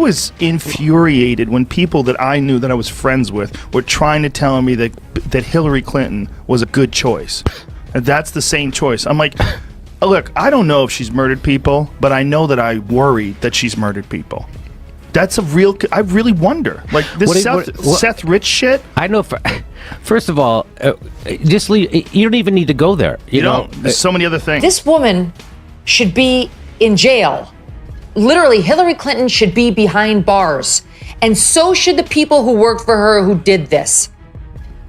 was infuriated when people that I knew that I was friends with were trying to tell me that Hillary Clinton was a good choice. And that's the same choice. I'm like, look, I don't know if she's murdered people, but I know that I worry that she's murdered people. That's a real. I really wonder. Like this Seth Rich shit. I know. First of all, just leave. You don't even need to go there. You know, there's so many other things. This woman should be in jail. Literally, Hillary Clinton should be behind bars, and so should the people who worked for her who did this.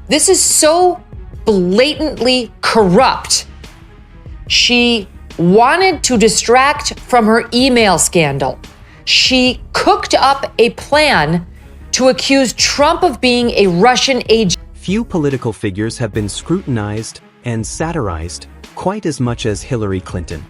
This is so blatantly corrupt. She wanted to distract from her email scandal. She cooked up a plan to accuse Trump of being a Russian agent. Few political figures have been scrutinized and satirized quite as much as Hillary Clinton.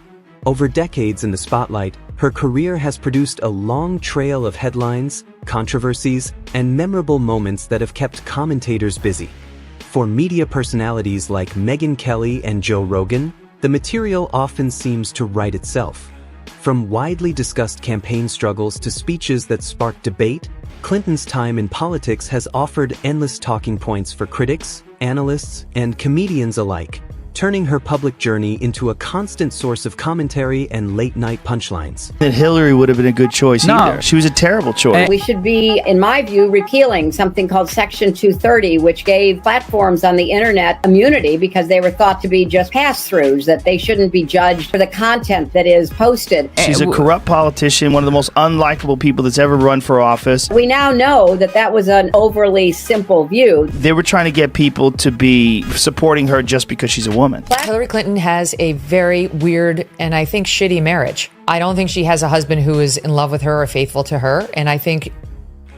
Over decades in the spotlight, her career has produced a long trail of headlines, controversies, and memorable moments that have kept commentators busy. For media personalities like Megyn Kelly and Joe Rogan, the material often seems to write itself. From widely discussed campaign struggles to speeches that sparked debate, Clinton's time in politics has offered endless talking points for critics, analysts, and comedians alike, turning her public journey into a constant source of commentary and late-night punchlines. That Hillary would have been a good choice either. She was a terrible choice. We should be, in my view, repealing something called Section 230, which gave platforms on the internet immunity because they were thought to be just pass-throughs, that they shouldn't be judged for the content that is posted. She's a corrupt politician, one of the most unlikable people that's ever run for office. We now know that that was an overly simple view. They were trying to get people to be supporting her just because she's a woman. Hillary Clinton has a very weird and I think shitty marriage. I don't think she has a husband who is in love with her or faithful to her. And I think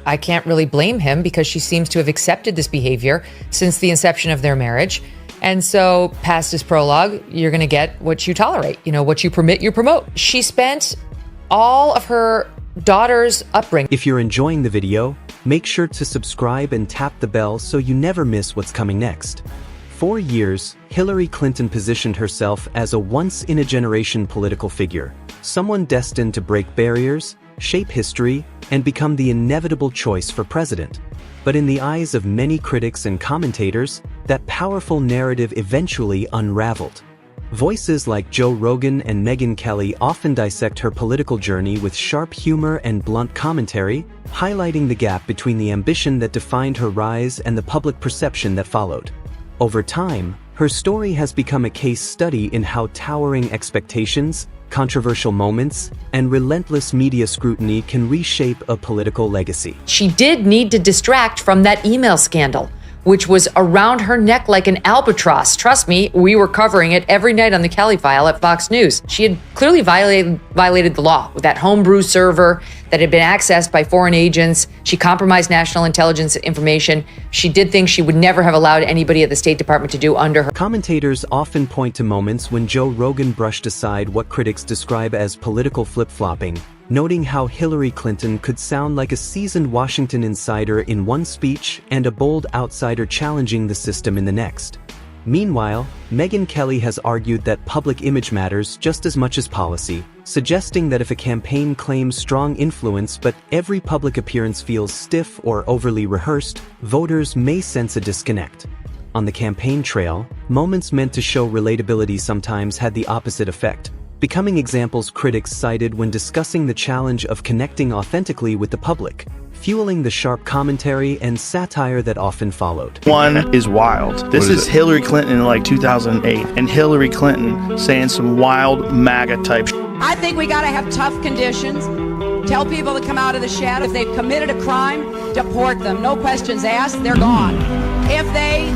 I can't really blame him because she seems to have accepted this behavior since the inception of their marriage. And so past this prologue, you're going to get what you tolerate. You know, what you permit, you promote. She spent all of her daughter's upbringing. If you're enjoying the video, make sure to subscribe and tap the bell so you never miss what's coming next. For years, Hillary Clinton positioned herself as a once-in-a-generation political figure, someone destined to break barriers, shape history, and become the inevitable choice for president. But in the eyes of many critics and commentators, that powerful narrative eventually unraveled. Voices like Joe Rogan and Megyn Kelly often dissect her political journey with sharp humor and blunt commentary, highlighting the gap between the ambition that defined her rise and the public perception that followed. Over time, her story has become a case study in how towering expectations, controversial moments, and relentless media scrutiny can reshape a political legacy. She did need to distract from that email scandal, which was around her neck like an albatross. Trust me, we were covering it every night on the Kelly File at Fox News. She had clearly violated the law with that homebrew server that had been accessed by foreign agents. She compromised national intelligence information. She did things she would never have allowed anybody at the State Department to do under her. Commentators often point to moments when Joe Rogan brushed aside what critics describe as political flip-flopping, noting how Hillary Clinton could sound like a seasoned Washington insider in one speech and a bold outsider challenging the system in the next. Meanwhile, Megyn Kelly has argued that public image matters just as much as policy, suggesting that if a campaign claims strong influence but every public appearance feels stiff or overly rehearsed, voters may sense a disconnect. On the campaign trail, moments meant to show relatability sometimes had the opposite effect, becoming examples critics cited when discussing the challenge of connecting authentically with the public, fueling the sharp commentary and satire that often followed. One is wild. This is Hillary Clinton in like 2008, and Hillary Clinton saying some wild MAGA type shit. I think we gotta have tough conditions. Tell people to come out of the shadow. If they've committed a crime, deport them. No questions asked, they're gone. If they...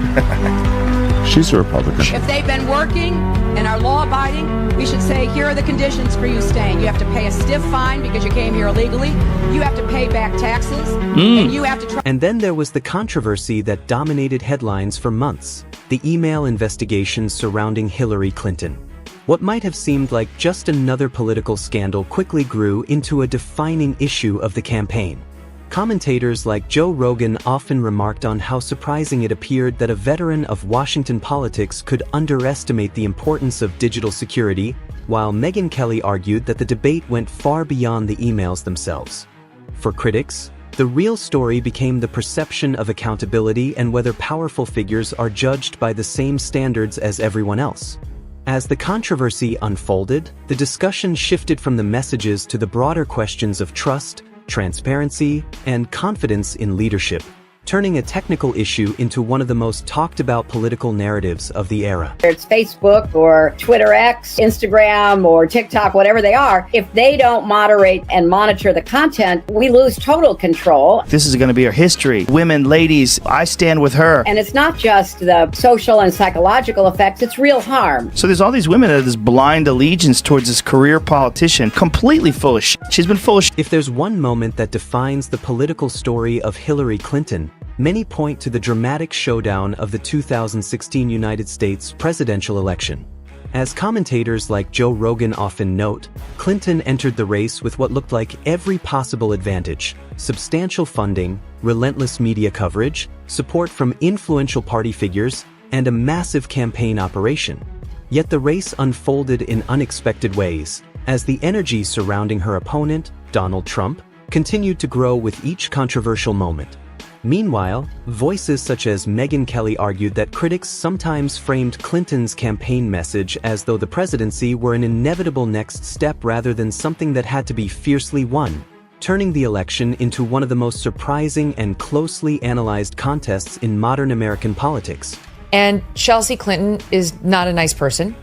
She's a Republican. If they've been working and are law-abiding, we should say, here are the conditions for you staying. You have to pay a stiff fine because you came here illegally. You have to pay back taxes. And you have to try. And then there was the controversy that dominated headlines for months, the email investigations surrounding Hillary Clinton. What might have seemed like just another political scandal quickly grew into a defining issue of the campaign. Commentators like Joe Rogan often remarked on how surprising it appeared that a veteran of Washington politics could underestimate the importance of digital security, while Megyn Kelly argued that the debate went far beyond the emails themselves. For critics, the real story became the perception of accountability and whether powerful figures are judged by the same standards as everyone else. As the controversy unfolded, the discussion shifted from the messages to the broader questions of trust, transparency, and confidence in leadership, turning a technical issue into one of the most talked about political narratives of the era. Whether it's Facebook or Twitter X, Instagram or TikTok, whatever they are, if they don't moderate and monitor the content, we lose total control. This is going to be our history. Women, ladies, I stand with her. And it's not just the social and psychological effects, it's real harm. So there's all these women that have this blind allegiance towards this career politician, completely full of shit. She's been full of shit. If there's one moment that defines the political story of Hillary Clinton, many point to the dramatic showdown of the 2016 United States presidential election. As commentators like Joe Rogan often note, Clinton entered the race with what looked like every possible advantage: substantial funding, relentless media coverage, support from influential party figures, and a massive campaign operation. Yet the race unfolded in unexpected ways, as the energy surrounding her opponent, Donald Trump, continued to grow with each controversial moment. Meanwhile, voices such as Megyn Kelly argued that critics sometimes framed Clinton's campaign message as though the presidency were an inevitable next step rather than something that had to be fiercely won, turning the election into one of the most surprising and closely analyzed contests in modern American politics. And Chelsea Clinton is not a nice person.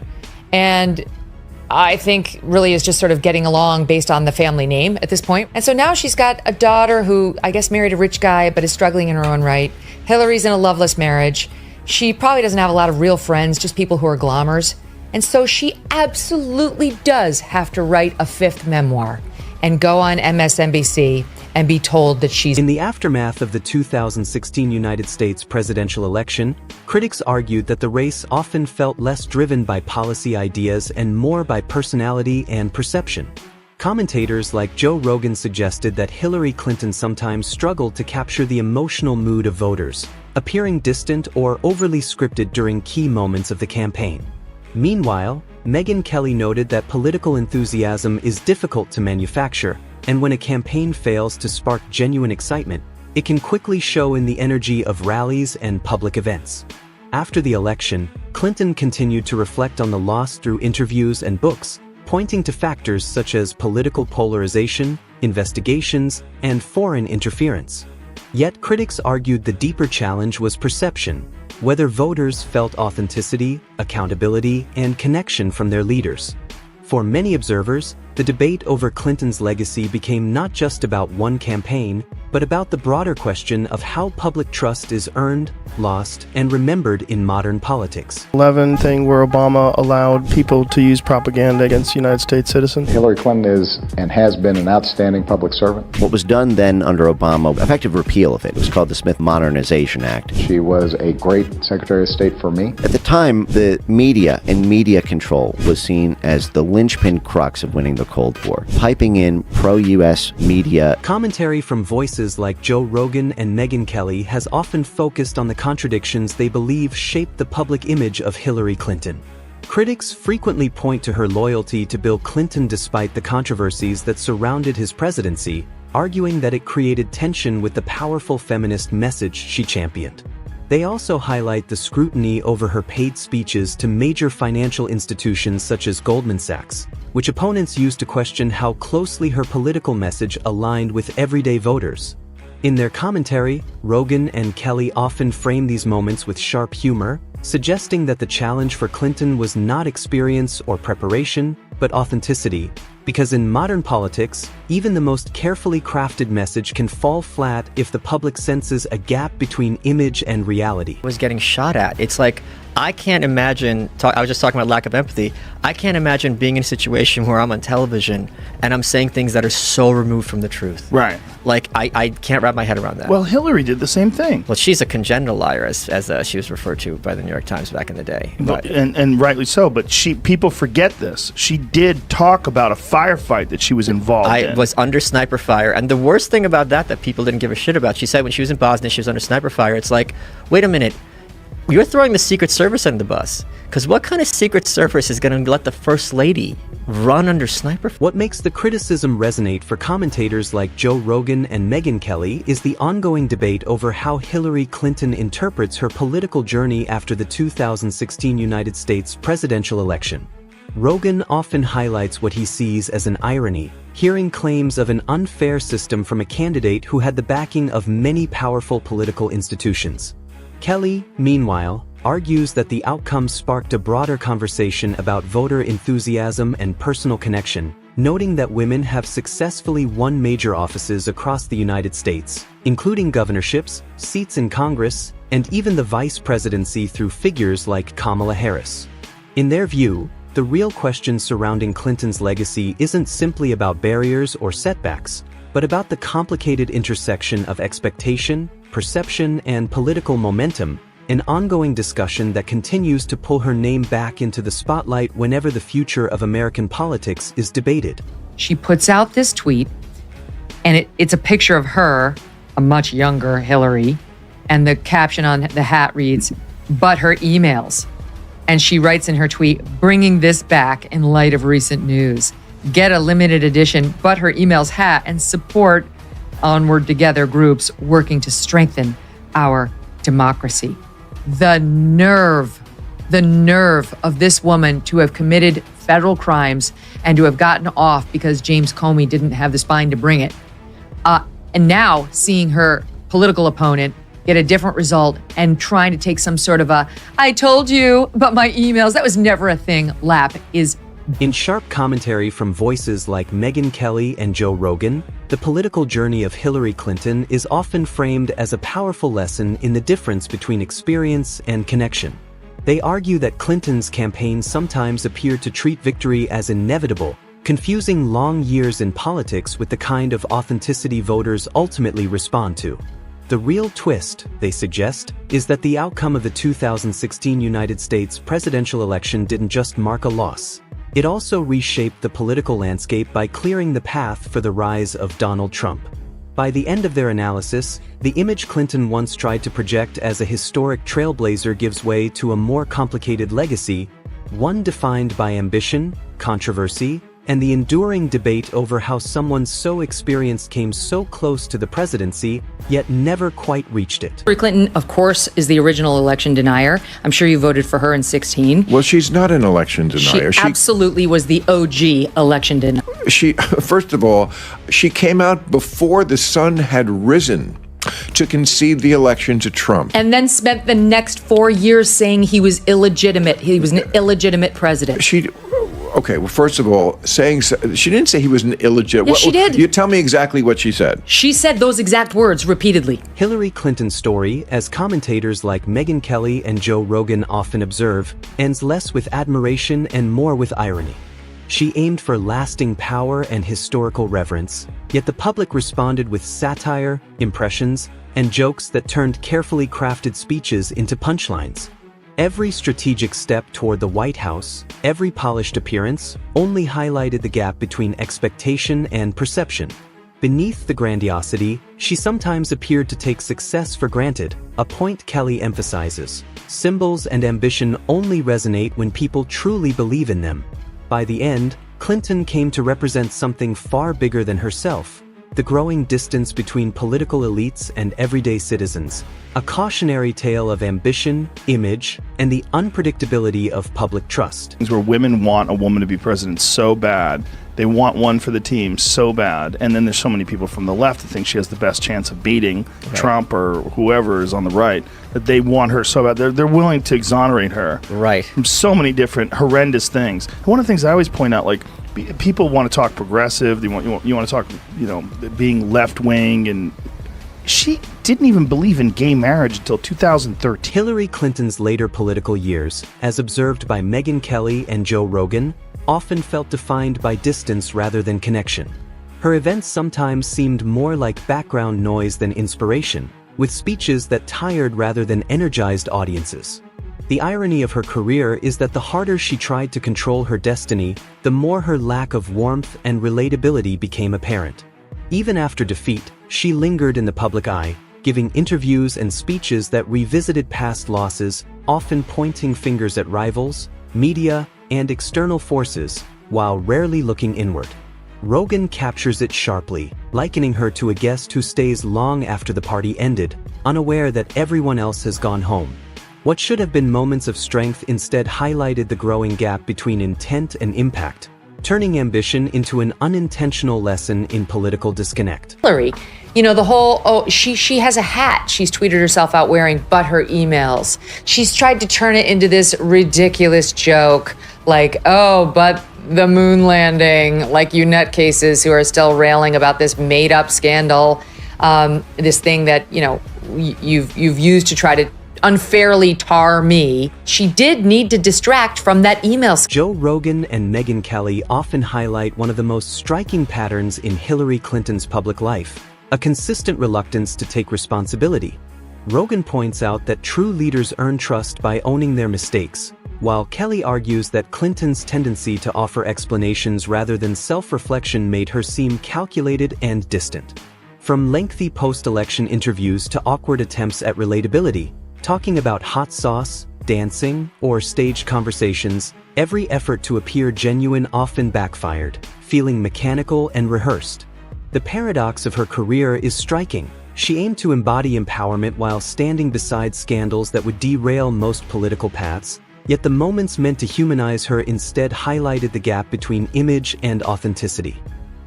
And I think really is just sort of getting along based on the family name at this point. And so now she's got a daughter who I guess married a rich guy but is struggling in her own right. Hillary's in a loveless marriage. She probably doesn't have a lot of real friends, just people who are glamours. And so she absolutely does have to write a fifth memoir and go on MSNBC and be told that she's... In the aftermath of the 2016 United States presidential election, critics argued that the race often felt less driven by policy ideas and more by personality and perception. Commentators like Joe Rogan suggested that Hillary Clinton sometimes struggled to capture the emotional mood of voters, appearing distant or overly scripted during key moments of the campaign. Meanwhile, Megyn Kelly noted that political enthusiasm is difficult to manufacture, and when a campaign fails to spark genuine excitement, it can quickly show in the energy of rallies and public events. After the election, Clinton continued to reflect on the loss through interviews and books, pointing to factors such as political polarization, investigations, and foreign interference. Yet critics argued the deeper challenge was perception, whether voters felt authenticity, accountability, and connection from their leaders. For many observers, the debate over Clinton's legacy became not just about one campaign, but about the broader question of how public trust is earned, lost, and remembered in modern politics. 11 thing where Obama allowed people to use propaganda against United States citizens. Hillary Clinton is and has been an outstanding public servant. What was done then under Obama, effective repeal of it, was called the Smith Modernization Act. She was a great Secretary of State for me. At the time, the media and media control was seen as the linchpin crux of winning the Cold War, piping in pro-U.S. media. Commentary from voices like Joe Rogan and Megyn Kelly has often focused on the contradictions they believe shaped the public image of Hillary Clinton. Critics frequently point to her loyalty to Bill Clinton despite the controversies that surrounded his presidency, arguing that it created tension with the powerful feminist message she championed. They also highlight the scrutiny over her paid speeches to major financial institutions such as Goldman Sachs, which opponents used to question how closely her political message aligned with everyday voters. In their commentary, Rogan and Kelly often frame these moments with sharp humor, suggesting that the challenge for Clinton was not experience or preparation, but authenticity, because in modern politics, even the most carefully crafted message can fall flat if the public senses a gap between image and reality. Was getting shot at. It's like, I can't imagine, I was just talking about lack of empathy, I can't imagine being in a situation where I'm on television and I'm saying things that are so removed from the truth. Right. Like, I can't wrap my head around that. Well, Hillary did the same thing. Well, she's a congenital liar, as she was referred to by the New York Times back in the day. But, and rightly so, but people forget this. She did talk about a firefight that she was involved in. I was under sniper fire, and the worst thing about that people didn't give a shit about, she said when she was in Bosnia, she was under sniper fire. It's like, wait a minute, You're throwing the Secret Service under the bus. Because what kind of Secret Service is going to let the First Lady run under sniper? What makes the criticism resonate for commentators like Joe Rogan and Megyn Kelly is the ongoing debate over how Hillary Clinton interprets her political journey after the 2016 United States presidential election. Rogan often highlights what he sees as an irony, hearing claims of an unfair system from a candidate who had the backing of many powerful political institutions. Kelly, meanwhile, argues that the outcome sparked a broader conversation about voter enthusiasm and personal connection, noting that women have successfully won major offices across the United States, including governorships, seats in Congress, and even the vice presidency through figures like Kamala Harris. In their view, the real question surrounding Clinton's legacy isn't simply about barriers or setbacks, but about the complicated intersection of expectation, perception, and political momentum, an ongoing discussion that continues to pull her name back into the spotlight whenever the future of American politics is debated. She puts out this tweet, and it's a picture of her, a much younger Hillary, and the caption on the hat reads, "But her emails." And she writes in her tweet, "Bringing this back in light of recent news. Get a limited edition But Her Emails hat and support Onward Together groups working to strengthen our democracy." The nerve of this woman to have committed federal crimes and to have gotten off because James Comey didn't have the spine to bring it. And now seeing her political opponent get a different result and trying to take some sort of "I told you, but my emails, that was never a thing" lap is. In sharp commentary from voices like Megyn Kelly and Joe Rogan, the political journey of Hillary Clinton is often framed as a powerful lesson in the difference between experience and connection. They argue that Clinton's campaign sometimes appeared to treat victory as inevitable, confusing long years in politics with the kind of authenticity voters ultimately respond to. The real twist, they suggest, is that the outcome of the 2016 United States presidential election didn't just mark a loss. It also reshaped the political landscape by clearing the path for the rise of Donald Trump. By the end of their analysis, the image Clinton once tried to project as a historic trailblazer gives way to a more complicated legacy, one defined by ambition, controversy, and the enduring debate over how someone so experienced came so close to the presidency, yet never quite reached it. Hillary Clinton, of course, is the original election denier. I'm sure you voted for her in 2016. Well, she's not an election denier. She absolutely was the OG election denier. First of all, she came out before the sun had risen to concede the election to Trump. And then spent the next 4 years saying he was illegitimate. He was an illegitimate president. Okay, well, first of all, she didn't say he was an illegitimate. Yes, she did. You tell me exactly what she said. She said those exact words repeatedly. Hillary Clinton's story, as commentators like Megyn Kelly and Joe Rogan often observe, ends less with admiration and more with irony. She aimed for lasting power and historical reverence, yet the public responded with satire, impressions, and jokes that turned carefully crafted speeches into punchlines. Every strategic step toward the White House, every polished appearance, only highlighted the gap between expectation and perception. Beneath the grandiosity, she sometimes appeared to take success for granted, a point Kelly emphasizes. Symbols and ambition only resonate when people truly believe in them. By the end, Clinton came to represent something far bigger than herself: the growing distance between political elites and everyday citizens, a cautionary tale of ambition, image, and the unpredictability of public trust. Where women want a woman to be president so bad, they want one for the team so bad, and then there's so many people from the left that think she has the best chance of beating Trump or whoever is on the right, that they want her so bad. They're willing to exonerate her from so many different horrendous things. And one of the things I always point out, like, people want to talk progressive. You want to talk, being left wing, and she didn't even believe in gay marriage until 2013. Hillary Clinton's later political years, as observed by Megyn Kelly and Joe Rogan, often felt defined by distance rather than connection. Her events sometimes seemed more like background noise than inspiration, with speeches that tired rather than energized audiences. The irony of her career is that the harder she tried to control her destiny, the more her lack of warmth and relatability became apparent. Even after defeat, she lingered in the public eye, giving interviews and speeches that revisited past losses, often pointing fingers at rivals, media, and external forces, while rarely looking inward. Rogan captures it sharply, likening her to a guest who stays long after the party ended, unaware that everyone else has gone home. What should have been moments of strength instead highlighted the growing gap between intent and impact, turning ambition into an unintentional lesson in political disconnect. Hillary, you know, the whole, she has a hat she's tweeted herself out wearing, but her emails. She's tried to turn it into this ridiculous joke, like, oh, but the moon landing, like you nutcases who are still railing about this made-up scandal, this thing that, you know, you've used to try to unfairly tar me. She did need to distract from that email. Joe Rogan and Megyn Kelly often highlight one of the most striking patterns in Hillary Clinton's public life, a consistent reluctance to take responsibility. Rogan points out that true leaders earn trust by owning their mistakes, while Kelly argues that Clinton's tendency to offer explanations rather than self-reflection made her seem calculated and distant. From lengthy post-election interviews to awkward attempts at relatability, talking about hot sauce, dancing, or staged conversations, every effort to appear genuine often backfired, feeling mechanical and rehearsed. The paradox of her career is striking. She aimed to embody empowerment while standing beside scandals that would derail most political paths, yet the moments meant to humanize her instead highlighted the gap between image and authenticity.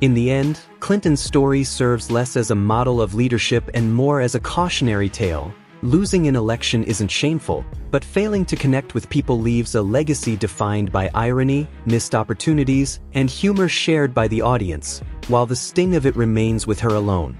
In the end, Clinton's story serves less as a model of leadership and more as a cautionary tale. Losing an election isn't shameful, but failing to connect with people leaves a legacy defined by irony, missed opportunities, and humor shared by the audience, while the sting of it remains with her alone.